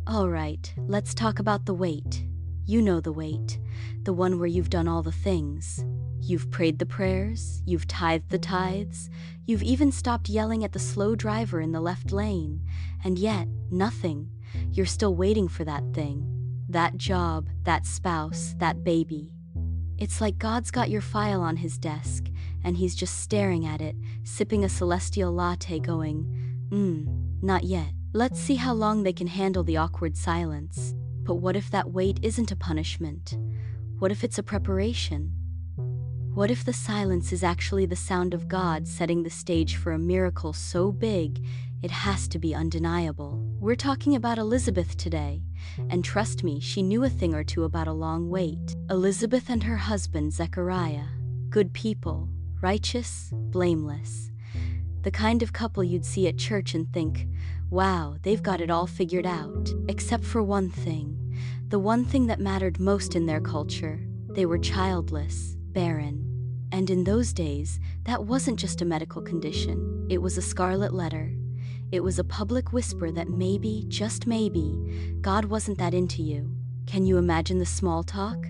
All right, let's talk about the wait. You know the wait, the one where you've done all the things. You've prayed the prayers, you've tithed the tithes, you've even stopped yelling at the slow driver in the left lane, and yet, nothing. You're still waiting for that thing. That job, that spouse, that baby. It's like God's got your file on his desk, and he's just staring at it, sipping a celestial latte going, not yet. Let's see how long they can handle the awkward silence. But what if that wait isn't a punishment? What if it's a preparation? What if the silence is actually the sound of God setting the stage for a miracle so big, it has to be undeniable? We're talking about Elizabeth today, and trust me, she knew a thing or two about a long wait. Elizabeth and her husband, Zechariah. Good people, righteous, blameless. The kind of couple you'd see at church and think, wow, they've got it all figured out. Except for one thing. The one thing that mattered most in their culture. They were childless, barren. And in those days, that wasn't just a medical condition. It was a scarlet letter. It was a public whisper that maybe, just maybe, God wasn't that into you. Can you imagine the small talk?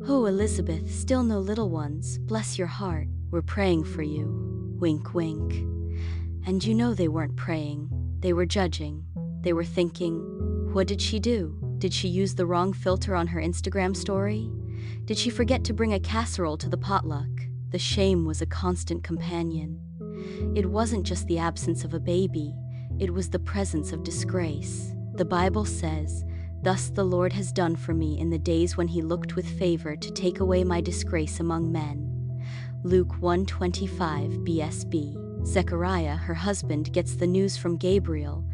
Oh, Elizabeth, still no little ones, bless your heart. We're praying for you. Wink, wink. And you know they weren't praying. They were judging. They were thinking, what did she do? Did she use the wrong filter on her Instagram story? Did she forget to bring a casserole to the potluck? The shame was a constant companion. It wasn't just the absence of a baby, it was the presence of disgrace. The Bible says, "Thus the Lord has done for me in the days when he looked with favor to take away my disgrace among men." Luke 1:25 BSB. Zechariah, her husband, gets the news from Gabriel,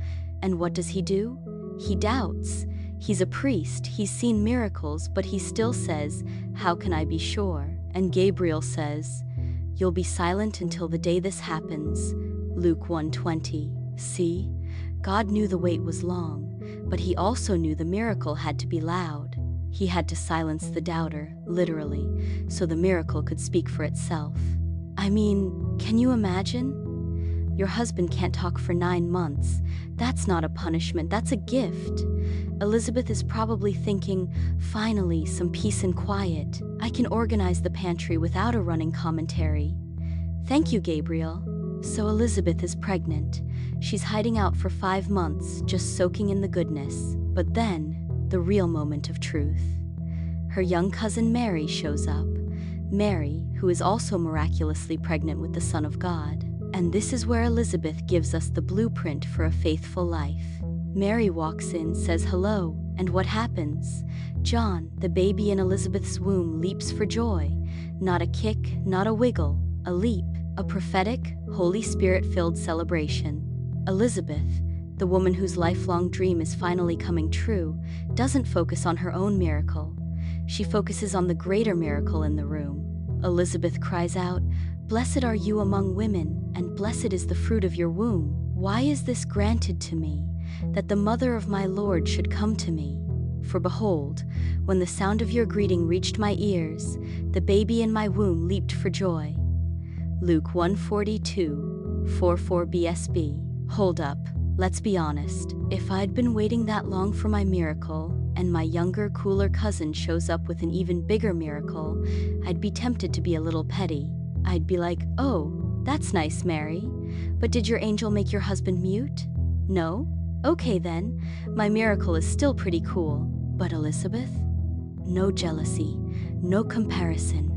and what does he do? He doubts. He's a priest, he's seen miracles, but he still says, "How can I be sure?" And Gabriel says, "You'll be silent until the day this happens." Luke 1:20. See? God knew the wait was long, but he also knew the miracle had to be loud. He had to silence the doubter, literally, so the miracle could speak for itself. I mean, can you imagine? Your husband can't talk for 9 months. That's not a punishment, that's a gift. Elizabeth is probably thinking, finally, some peace and quiet. I can organize the pantry without a running commentary. Thank you, Gabriel. So Elizabeth is pregnant. She's hiding out for 5 months, just soaking in the goodness. But then, the real moment of truth. Her young cousin Mary shows up. Mary, who is also miraculously pregnant with the Son of God. And this is where Elizabeth gives us the blueprint for a faithful life. Mary walks in, says hello, and what happens? John, the baby in Elizabeth's womb, leaps for joy. Not a kick, not a wiggle, a leap, a prophetic, Holy Spirit-filled celebration. Elizabeth, the woman whose lifelong dream is finally coming true, doesn't focus on her own miracle. She focuses on the greater miracle in the room. Elizabeth cries out, "Blessed are you among women, and blessed is the fruit of your womb. Why is this granted to me, that the mother of my Lord should come to me? For behold, when the sound of your greeting reached my ears, the baby in my womb leaped for joy." Luke 1:42-44 BSB. Hold up, let's be honest. If I'd been waiting that long for my miracle, and my younger, cooler cousin shows up with an even bigger miracle, I'd be tempted to be a little petty. I'd be like, "Oh, that's nice, Mary. But did your angel make your husband mute? No? Okay then, my miracle is still pretty cool. But Elizabeth? No jealousy, no comparison.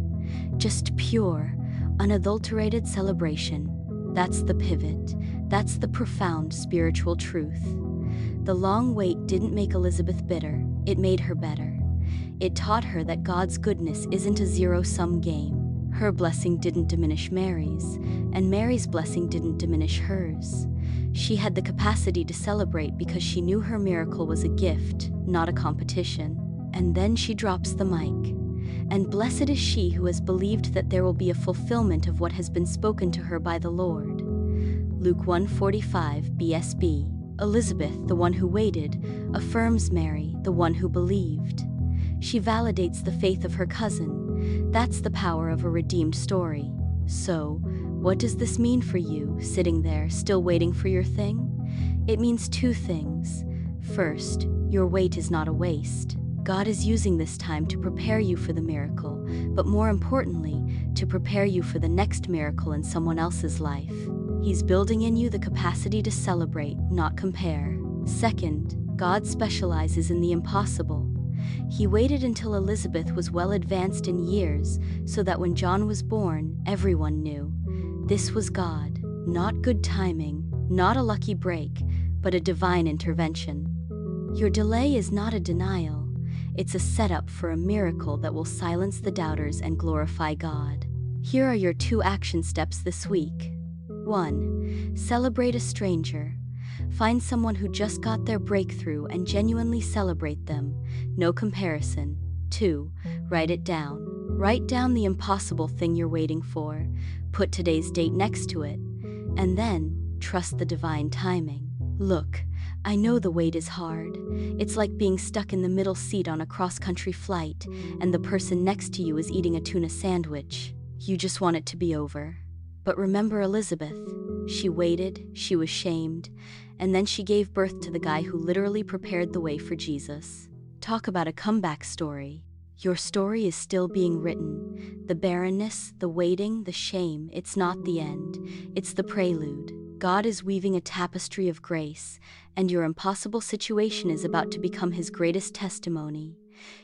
Just pure, unadulterated celebration. That's the pivot. That's the profound spiritual truth. The long wait didn't make Elizabeth bitter, it made her better. It taught her that God's goodness isn't a zero-sum game. Her blessing didn't diminish Mary's, and Mary's blessing didn't diminish hers. She had the capacity to celebrate because she knew her miracle was a gift, not a competition. And then she drops the mic. And blessed is she who has believed that there will be a fulfillment of what has been spoken to her by the Lord. Luke 1:45 BSB. Elizabeth, the one who waited, affirms Mary, the one who believed. She validates the faith of her cousin. That's the power of a redeemed story. So, what does this mean for you, sitting there, still waiting for your thing? It means 2 things. First, Your wait is not a waste. God is using this time to prepare you for the miracle, but more importantly, to prepare you for the next miracle in someone else's life. He's building in you the capacity to celebrate, not compare. Second, God specializes in the impossible. He waited until Elizabeth was well advanced in years, so that when John was born, everyone knew. This was God, not good timing, not a lucky break, but a divine intervention. Your delay is not a denial. It's a setup for a miracle that will silence the doubters and glorify God. Here are your 2 action steps this week. 1. Celebrate a stranger. Find someone who just got their breakthrough and genuinely celebrate them. No comparison. 2. Write it down. Write down the impossible thing you're waiting for. Put today's date next to it. And then, trust the divine timing. Look, I know the wait is hard. It's like being stuck in the middle seat on a cross-country flight, and the person next to you is eating a tuna sandwich. You just want it to be over. But remember Elizabeth. She waited, she was shamed, and then she gave birth to the guy who literally prepared the way for Jesus. Talk about a comeback story. Your story is still being written. The barrenness, the waiting, the shame, it's not the end. It's the prelude. God is weaving a tapestry of grace, and your impossible situation is about to become His greatest testimony.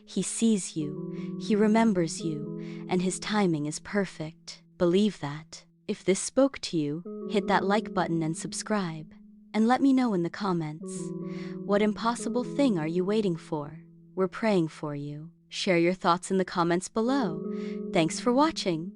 He sees you, He remembers you, and His timing is perfect. Believe that. If this spoke to you, hit that like button and subscribe. And let me know in the comments. What impossible thing are you waiting for? We're praying for you. Share your thoughts in the comments below. Thanks for watching.